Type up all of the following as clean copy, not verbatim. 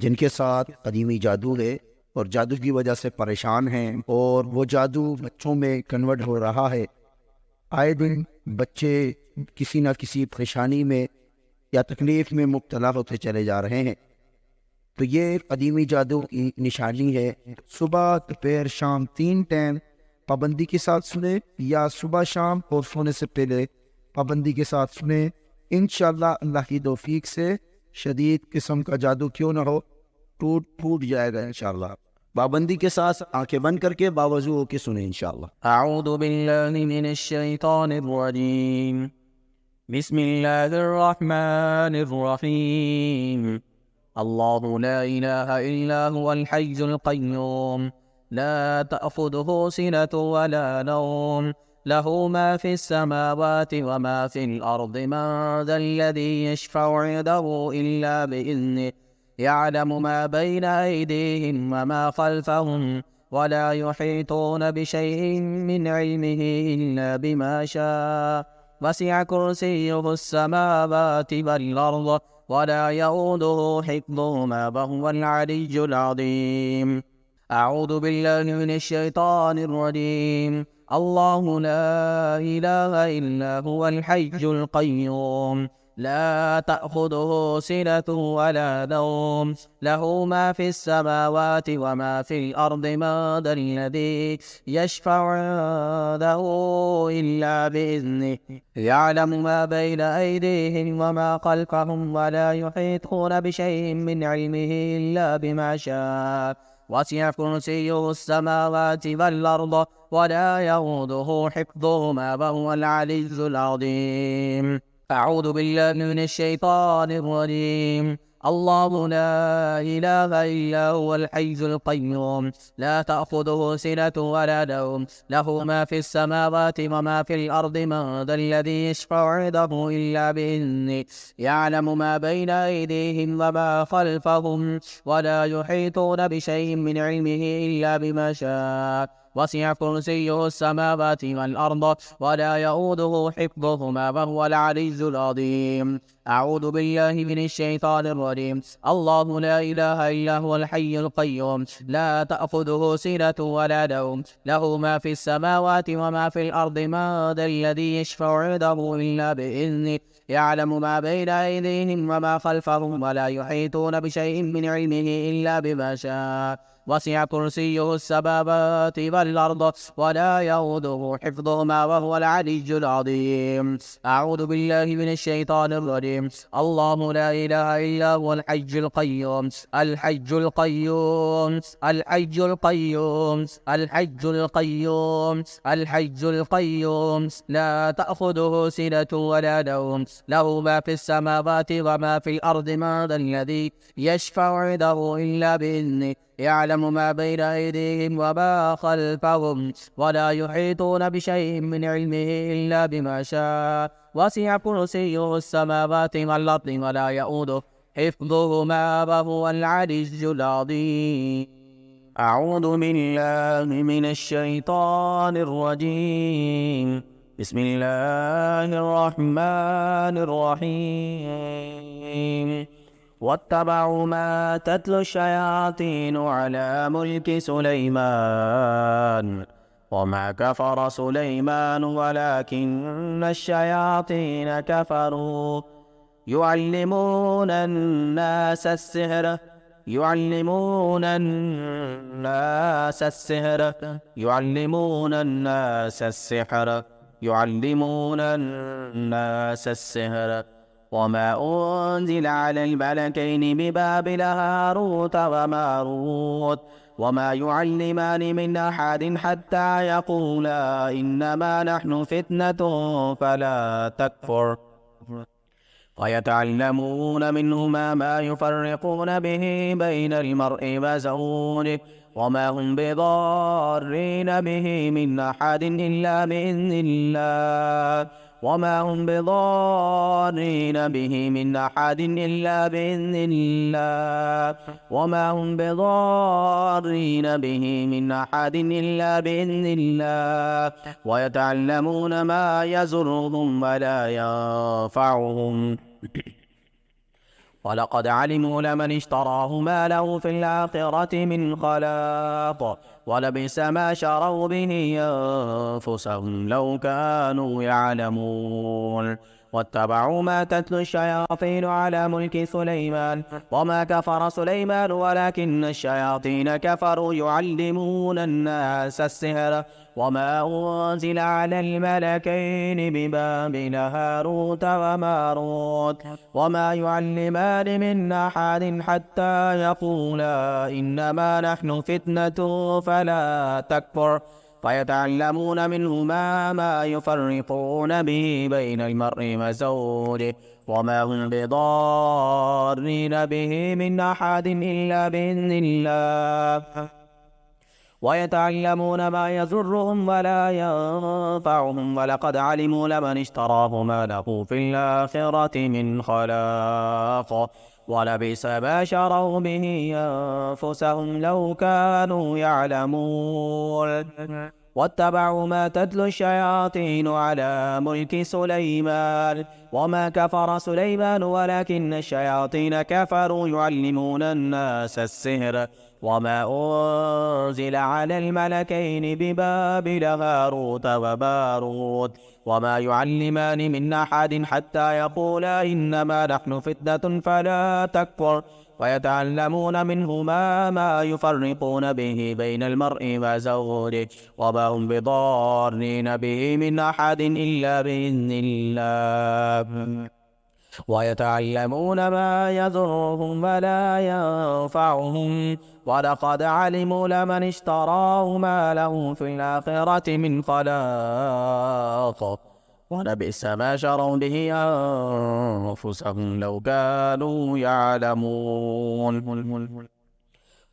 जिनके साथ कदीमी जादू है और जादू की वजह से परेशान हैं, और वो जादू बच्चों में कन्वर्ट हो रहा है। आए दिन बच्चे किसी न किसी परेशानी में या तकलीफ में मुब्तला होते चले जा रहे हैं। तो ये कदीमी जादू की निशानी है। सुबह दोपहर शाम 3 टाइम पाबंदी के साथ सुने, या सुबह शाम और सोने से पहले पाबंदी के साथ सुने। इंशाअल्लाह अल्लाह की तौफीक से शदीद किस्म का जादू क्यों ना हो, टूट जाएगा इंशाअल्लाह। पाबंदी के साथ आंखें बंद करके बावजू होके सुने इंशाअल्लाह। अऊज़ु बिल्लाहि मिनश शैतानिर रजीम। बिस्मिल्लाहिर रहमानिर रहीम। अल्लाहु ला इलाहा इल्ला हुवल हय्युल क़य्यूम ला तअख़ुज़ुहु सिनतुन वला नौम लहु मा फ़िस समावाति व मा फ़िल अर्दि मन ज़ल्लज़ी यशफ़अु इंदहु इल्ला बिइज़निहि यअलमु मा बैन अयदीहिम व मा ख़ल्फ़हुम वला युहीतून बिशैइन मिन इल्मिहि इल्ला बिमा शाअ वसिअ कुर्सियुहु अस्समावाति वल अर्द वला यऊदुहु हिफ्ज़ुहुमा वहुवल अलिय्युल अज़ीम। अऊज़ु बिल्लाहि मिनश शैतानिर रजीम। अल्लाहु ला इलाहा इल्ला हुवल हय्युल क़य्यूम ला तअख़ुज़ुहु सिनतुन वला नौम लहु मा फ़िस समावाति व मा फ़िल अर्दि मन ज़ल्लज़ी यशफ़अु इंदहु इल्ला बिइज़निहि यअलमु मा बैन अयदीहिम व मा ख़ल्फ़हुम वला युहीतून बिशैइन मिन इल्मिहि इल्ला बिमा शाअ वसिअ कुर्सियुहु अस्समावाति वल अर्द वला यऊदुहु हिफ्ज़ुहुमा वहुवल अलिय्युल अज़ीम। أعوذ بالله من الشيطان الرجيم। الله لا إله إلا هو الحي القيوم لا تأخذه سنة ولا نوم له ما في السماوات وما في الأرض من ذا الذي يشفع عنده إلا بإذنه يعلم ما بين أيديهم وما خلفهم ولا يحيطون بشيء من علمه إلا بما شاء وسع كرسيه السماوات والأرض ولا يؤوده حفظهما وهو العلي العظيم. أعوذ بالله من الشيطان الرجيم. الله لا إله إلا هو الحي القيوم لا تأخذه سنة ولا نوم له ما في السماوات وما في الأرض من ذا الذي يشفع عنده إلا بإذنه يعلم ما بين أيديهم وما خلفهم ولا يحيطون بشيء من علمه إلا بما شاء وسع كرسيه السماوات والأرض ولا يؤوده حفظهما وهو العلي العظيم. أعوذ بالله من الشيطان الرجيم. الله لا إله إلا هو الحي القيوم الحي القيوم الحي القيوم الحي القيوم الحي القيوم لا تأخذه سنة ولا نوم له ما في السماوات وما في الأرض من ذا الذي يشفع عنده إلا بإذنه يعلم ما بين أيديهم وما خلفهم ولا يحيطون بشيء من علمه إلا بما شاء وسع كرسيه السماوات والأرض ولا يؤوده حفظهما وهو العلي العظيم. أعوذ بالله من الشيطان الرجيم. بسم الله الرحمن الرحيم. واتبعوا ما تتلو الشياطين على ملك سليمان وما كفر سليمان ولكن الشياطين كفروا يعلمون الناس السحر يعلمون الناس السحر يعلمون الناس السحر يعلمون الناس السحر وما أنزل على الملكين ببابل هاروت وماروت وما يعلمان من أحد حتى يقولا إنما نحن فتنة فلا تكفر فيتعلمون منهما ما يفرقون به بين المرء وزوجه وما هم بضارين به من أحد إلا بإذن الله وما هم بضارين به من أحد إلا بإذن الله وما هم بضارين به من أحد إلا بإذن الله ويتعلمون ما يضرهم ولا ينفعهم ولقد علموا لمن اشتراه ما له في الآخرة من خلاق ولبئس ما شروا به أنفسهم لو كانوا يعلمون واتبعوا ما تتلو الشياطين على ملك سليمان وما كفر سليمان ولكن الشياطين كفروا يعلمون الناس السحر وما أنزل على الملكين ببابل هاروت وماروت وما يعلمان من أحد حتى يقولا إنما نحن فتنة فلا تكفر فيتعلمون منهما ما يفرقون به بين المرء وزوجه وما هم بضارين به من أحد إلا بإذن الله ويتعلمون ما يضرهم ولا ينفعهم ولقد علموا لمن اشتراه ما له في الآخرة من خلاق ولبئس ما شروا به أنفسهم لو كانوا يعلمون واتبعوا ما تتلو الشياطين على ملك سليمان وما كفر سليمان ولكن الشياطين كفروا يعلمون الناس السحر وما أنزل على الملكين ببابل هاروت وماروت وما يعلمان من أحد حتى يقولا إنما نحن فتنة فلا تكفر ويتعلمون منهما ما يفرقون به بين المرء وزوجه وما هم بضارين به من أحد إلا بإذن الله ويتعلمون ما يضرهم ولا ينفعهم ولقد علموا لمن اشتراه ما له في الآخرة من خلاق ولبئس ما شروا به أنفسهم لو كانوا يعلمون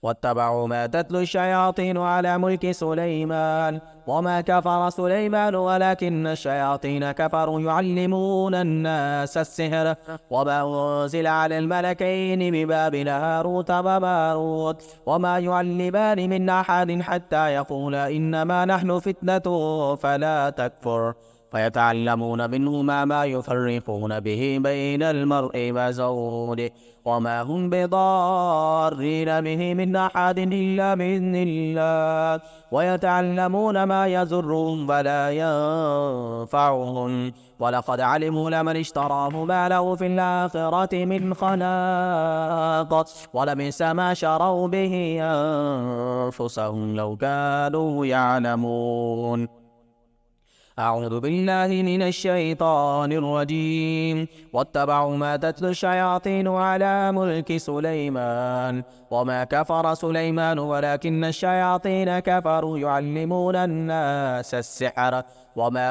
واتبعوا ما تتلو الشياطين على ملك سليمان وما كفر سليمان ولكن الشياطين كفروا يعلمون الناس السحر وما أنزل على الملكين ببابل هاروت وماروت وما يعلمان من أحد حتى يقولا إنما نحن فتنة فلا تكفر فيتعلمون منهما ما يفرقون به بين المرء وزوجه وما هم بضارين به من أحد إلا بإذن الله ويتعلمون ما يضرهم ولا ينفعهم ولقد علموا لمن اشتراه ما له في الآخرة من خلاق ولبئس ما شروا به أنفسهم لو كانوا يعلمون أعوذ بالله من الشيطان الرجيم واتبعوا ما تتلو الشياطين على ملك سليمان وما كفر سليمان ولكن الشياطين كفروا يعلمون الناس السحر وما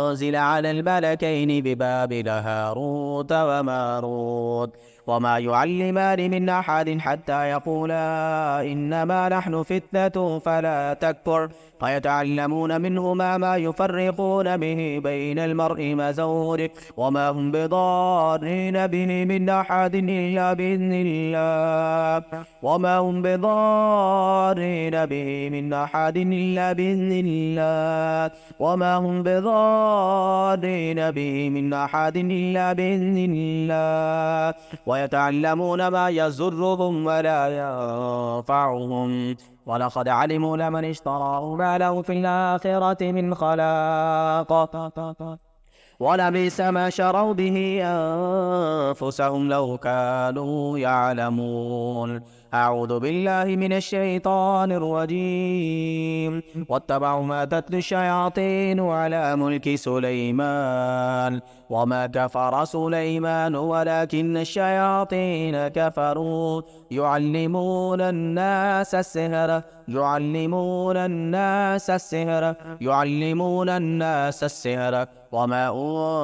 أنزل على الملكين ببابل هاروت وماروت وما يعلمان من أحد حتى يقولا إنما نحن فتنة فلا تكفر فيتعلمون منهما ما يفرقون به بين المرء وزوجه وما هم بضارين به من أحد إلا بإذن الله وما هم بضارين به من أحد إلا بإذن الله وما هم بضارين به من أحد إلا بإذن الله ويتعلمون ما يضرهم ولا ينفعهم ولقد علموا لمن اشتراه ما له في الآخرة من خلاق ولبئس ما شروا به أنفسهم لو كانوا يعلمون أعوذ بالله من الشيطان الرجيم واتبعوا ما تتلو الشياطين على ملك سليمان وما كفر سليمان ولكن الشياطين كفروا يعلمون الناس السحر وما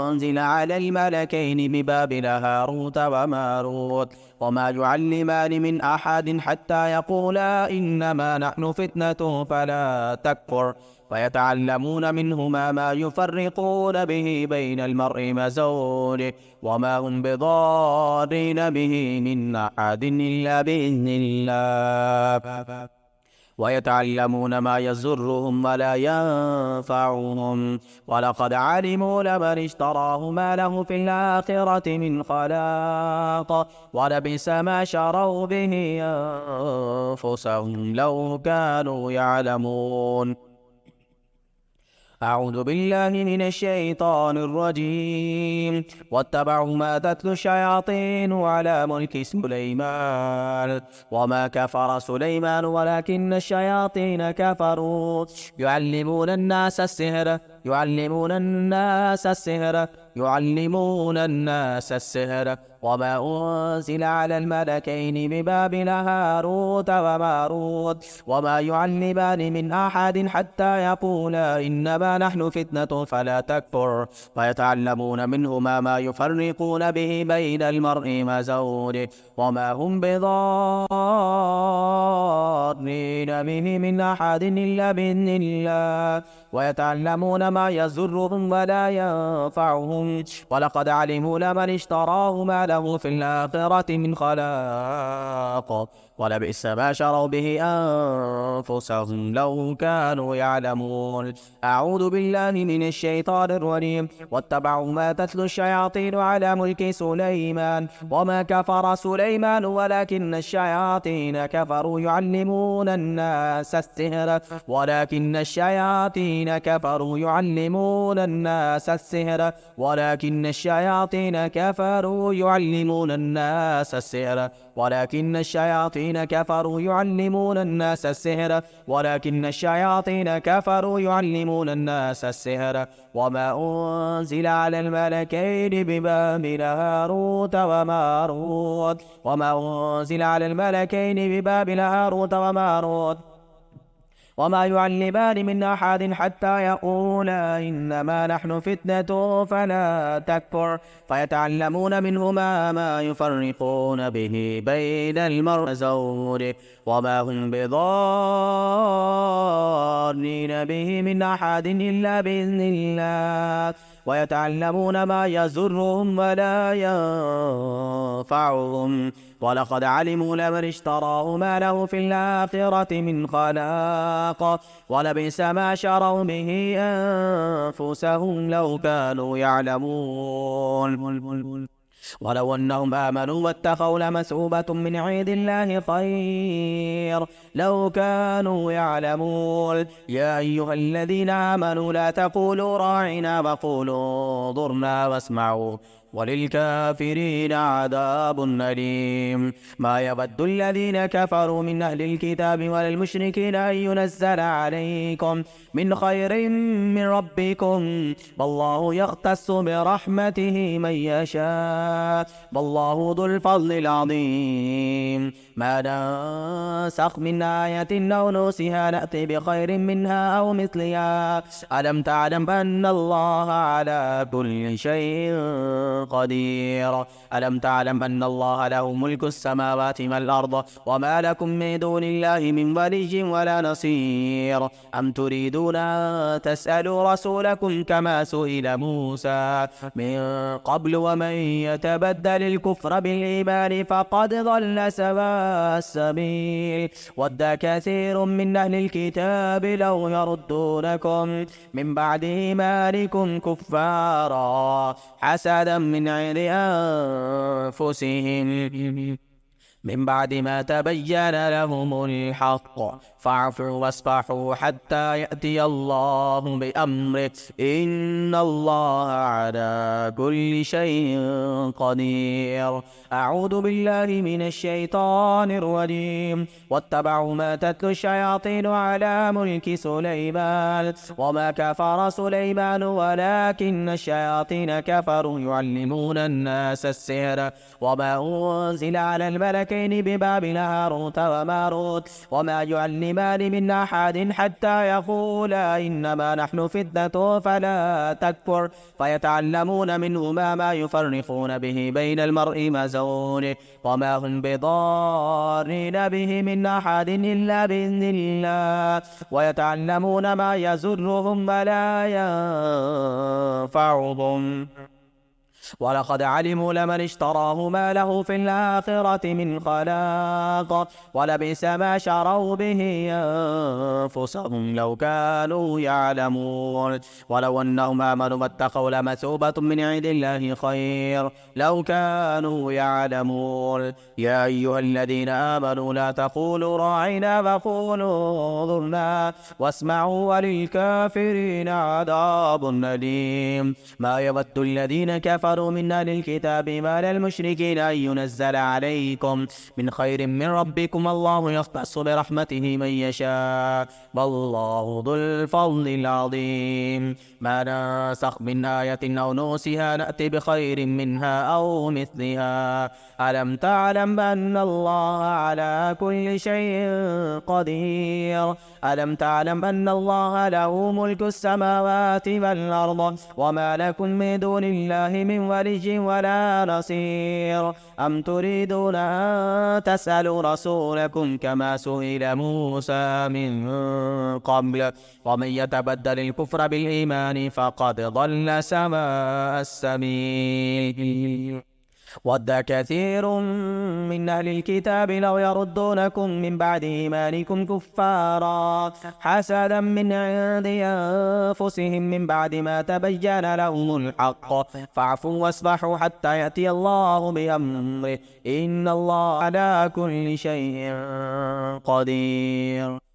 أنزل على الملكين ببابل هاروت وماروت وما يعلمان من أحد حتى يقولا إنما نحن فتنة فلا تكفر فيتعلمون منهما ما يفرقون به بين المرء وزوجه وما هم بضارين به من أحد إلا بإذن الله ويتعلمون ما يضرهم ولا ينفعهم ولقد علموا لمن اشتراه ما له في الآخرة من خلاق ولبئس ما شروا به أنفسهم لو كانوا يعلمون. أعوذ بالله من الشيطان الرجيم. واتبعوا ما تتلو الشياطين على ملك سليمان وما كفر سليمان ولكن الشياطين كفروا يعلمون الناس السحر وما أنزل على الملكين ببابل هاروت وماروت وما يعلمان من أحد حتى يقولا إنما نحن فتنة فلا تكفر فيتعلمون منهما ما يفرقون به بين المرء وزوجه وما هم بضارين به من أحد إلا بإذن الله ويتعلمون ما يضرهم ولا ينفعهم ولقد علموا لمن اشتراه ما له في الآخرة من خلاق ولبئس ما شروا به أنفسهم لو كانوا يعلمون. أعوذ بالله من الشيطان الرجيم. واتبعوا ما تتلو الشياطين على ملك سليمان وما كفر سليمان ولكن الشياطين كفروا يعلمون الناس السحر ولكن الشياطين كفروا يعلمون الناس السحر ولكن الشياطين كفروا يعلمون الناس السحر ولكن الشياطين كفروا يعلمون الناس السحر ولكن الشياطين كفروا يعلمون الناس السحر وما أنزل على الملكين ببابل هاروت وماروت وما أنزل على الملكين ببابل هاروت وماروت وما يعلمان من أحد حتى يقولا إنما نحن فتنة فلا تكفر فيتعلمون منهما ما يفرقون به بين المرء وزوجه وما هم بضارين به من أحد إلا بإذن الله ويتعلمون ما يضرهم ولا ينفعهم ولقد علموا لمن اشتراه ما له في الآخرة من خلاق ولبئس ما شروا به أنفسهم لو كانوا يعلمون. ولو أنهم آمنوا واتقوا لمثوبة من عند الله خير لو كانوا يعلمون. يا أيها الذين آمنوا لا تقولوا راعنا وقولوا انظرنا واسمعوا وللكافرين عذاب أليم. ما يود الذين كفروا من أهل الكتاب ولا المشركين أن ينزل عليكم من خير من ربكم والله يختص برحمته من يشاء والله ذو الفضل العظيم. ما ننسخ من آية أو ننسها نأتي بخير منها أو مثلها ألم تعلم أن الله على كل شيء قدير ألم تعلم أن الله له ملك السماوات والأرض وما لكم من دون الله من ولي ولا نصير أم تريدون أن تسألوا رسولكم كما سئل موسى من قبل ومن يتبدل الكفر بالإيمان فقد ضل سواء السبيل ود كثير من أهل الكتاب لو يردونكم من بعد إيمانكم كفارا حسدا من عند أنفسهم من بعد ما تبين لهم الحق فاعفوا واصفحوا حتى يأتي الله بأمره إن الله على كل شيء قدير. أعوذ بالله من الشيطان الرجيم. واتبعوا ما تتلو الشياطين على ملك سليمان وما كفر سليمان ولكن الشياطين كفروا يعلمون الناس السحر وما أنزل على الملكين ببابل هاروت وماروت وما يعلمان من أحد حتى يقولا إنما نحن فتنة فلا تكفر فيتعلمون منهما ما يفرقون به بين المرء وزوجه وما هم بضارين به من أحد إلا بإذن الله ويتعلمون ما يضرهم ولا ينفعهم ولقد علموا لمن اشتراه ما له في الآخرة من خلاق ولبئس ما شروا به أنفسهم لو كانوا يعلمون ولو أنهم آمنوا واتقوا لمثوبة من عند الله خير لو كانوا يعلمون يا أيها الذين آمنوا لا تقولوا راعنا وقولوا انظرنا واسمعوا وللكافرين عذاب أليم ما يود الذين كفروا من أهل الكتاب ولا المشركين أن ينزل عليكم من خير من ربكم الله يختص برحمته من يشاء والله ذو الفضل العظيم ما ننسخ من آية أو نوسها نأتي بخير منها أو مثلها ألم تعلم أن الله على كل شيء قدير ألم تعلم أن الله له ملك السماوات والأرض وما لكم من دون الله من ولي ولا نصير أم تريدون أن تسألوا رسولكم كما سئل موسى من قبل ومن يتبدل الكفر بالإيمان فقد ضل سواء السبيل ود كثير من أهل الكتاب لو يردونكم من بعد إيمانكم كفارا حسدا من عند أنفسهم من بعد ما تبين لهم الحق فاعفوا واصفحوا حتى يأتي الله بأمره إن الله على كل شيء قدير.